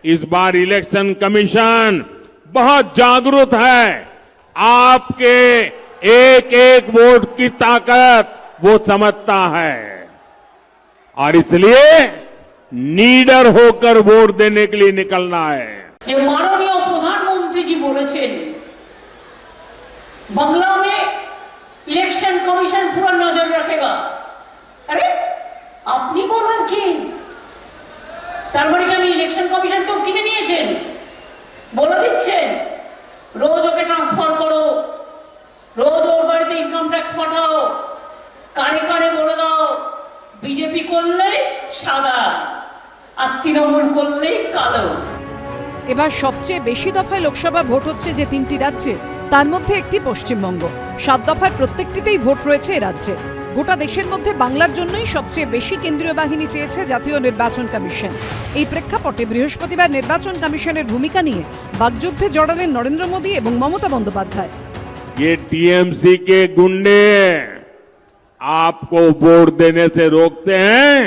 इस बार election commission बहुत जागरूक है। आपके एक एक वोट की ताकत वो समझता है और इसलिए नीडर होकर वोट देने के लिए निकलना है। जो माननीय प्रधानमंत्री जी बोलेছেন बांग्ला में इलेक्शन कमीशन पूरा नजर रखेगा। अरे আপনি বলেন কি তার মানে কি আমি ইলেকশন কমিশন তো কিনে নিয়েছেন বলে দিচ্ছেন রোজ ওকে ট্রান্সফার করো, রোজ ওর বাড়িতে ইনকাম ট্যাক্স পাঠাও, কানে কানে বলে দাও বিজেপি করলে সাদা আর তৃণমূল করলে কালো। এবার সবচেয়ে বেশি দফায় লোকসভা ভোট হচ্ছে যে 3টি রাজ্যে, তার মধ্যে একটি পশ্চিমবঙ্গ। 7 দফায় প্রত্যেকটিতেই ভোট রয়েছে এ রাজ্যে। গোটা দেশের মধ্যে বাংলার জন্যই সবচেয়ে বেশি কেন্দ্রীয় বাহিনী চেয়েছে জাতীয় নির্বাচন কমিশন। এই প্রেক্ষাপটে বৃহস্পতিবার নির্বাচন কমিশনের ভূমিকা নিয়ে বাগযুদ্ধে জড়ালেন নরেন্দ্র মোদী এবং মমতা বন্দ্যোপাধ্যায়। ये टीएमसी के गुंडे आपको वोट देने से रोकते हैं,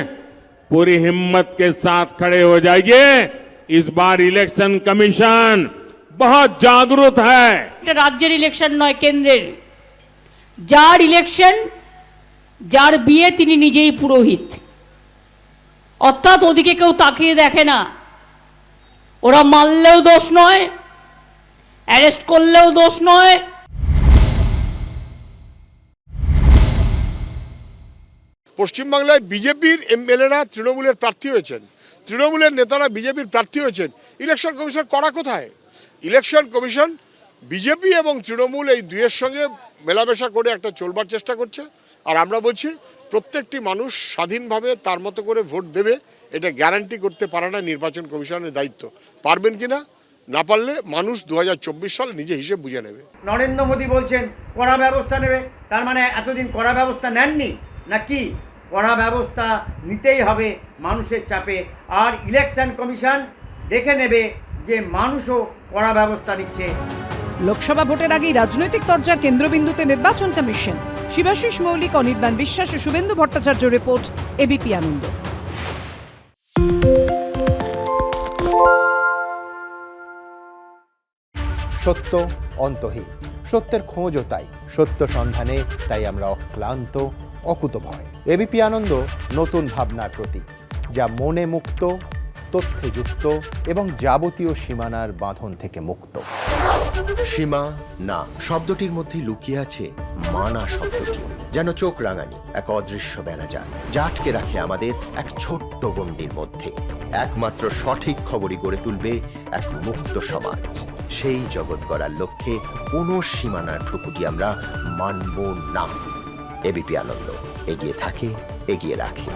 पूरी हिम्मत के साथ खड़े हो जाइए। इस बार इलेक्शन कमीशन बहुत जागरूक है। राज्य इलेक्शन नय केंद्रेर, जार इलेक्शन जार बिये तिनी निजेई पुरोहित, अर्थात ओदिके केउ ताकिये देखे ना। ओरा मारलेও दोष नय, अरेस्ट करलेও दोष नय। পশ্চিমবাংলায় বিজেপির এমএলএরা তৃণমূলের প্রার্থী হয়েছেন, তৃণমূলের নেতারা বিজেপির প্রার্থী হয়েছেন। ইলেকশন কমিশন করা কোথায়? ইলেকশন কমিশন বিজেপি এবং তৃণমূল এই দুইয়ের সঙ্গে মেলামেশা করে একটা চলবার চেষ্টা করছে। আর আমরা বলছি প্রত্যেকটি মানুষ স্বাধীনভাবে তার মতো করে ভোট দেবে, এটা গ্যারান্টি করতে পারে না নির্বাচন কমিশনের দায়িত্ব। পারবেন কিনা, না পারলে মানুষ 2024 সাল নিজে হিসেব বুঝে নেবে। নরেন্দ্র মোদী বলছেন কড়া ব্যবস্থা নেবে, তার মানে এতদিন কড়া ব্যবস্থা নেননি নাকি? কড়া ব্যবস্থা নিতেই হবে মানুষের চাপে, আর ইলেকশন কমিশন দেখে নেবে যে মানুষও কড়া ব্যবস্থা নিচ্ছে। লোকসভা ভোটের আগেই রাজনৈতিক তরজার কেন্দ্রবিন্দুতে নির্বাচন কমিশন। শিবাশিস মৌলিক, অনির্বাণ বিশ্বাস ও শুভেন্দু ভট্টাচার্য রিপোর্ট, এবিপি আনন্দ। সত্য অন্তহীন, সত্যের খোঁজও তাই, সত্য সন্ধানে তাই আমরা অক্লান্ত, অকুতভয়। এবিপি আনন্দ নতুন ভাবনার প্রতীক, যা মনে মুক্ত, তথ্যে যুক্ত এবং যাবতীয় সীমানার বাঁধন থেকে মুক্ত। সীমা না শব্দটির মধ্যে লুকিয়ে আছে মানা শব্দটি, যেন চোখ রাঙানি এক অদৃশ্য বেড়াজাল, যা আটকে রাখে আমাদের এক ছোট্ট গণ্ডির মধ্যে। একমাত্র সঠিক খবরই গড়ে তুলবে এক মুক্ত সমাজ। সেই জগৎ গড়ার লক্ষ্যে কোনো সীমানার ঠুকুটি আমরা মানব না। এবিপি আনন্দ এগিয়ে থাকে, এগিয়ে রাখে।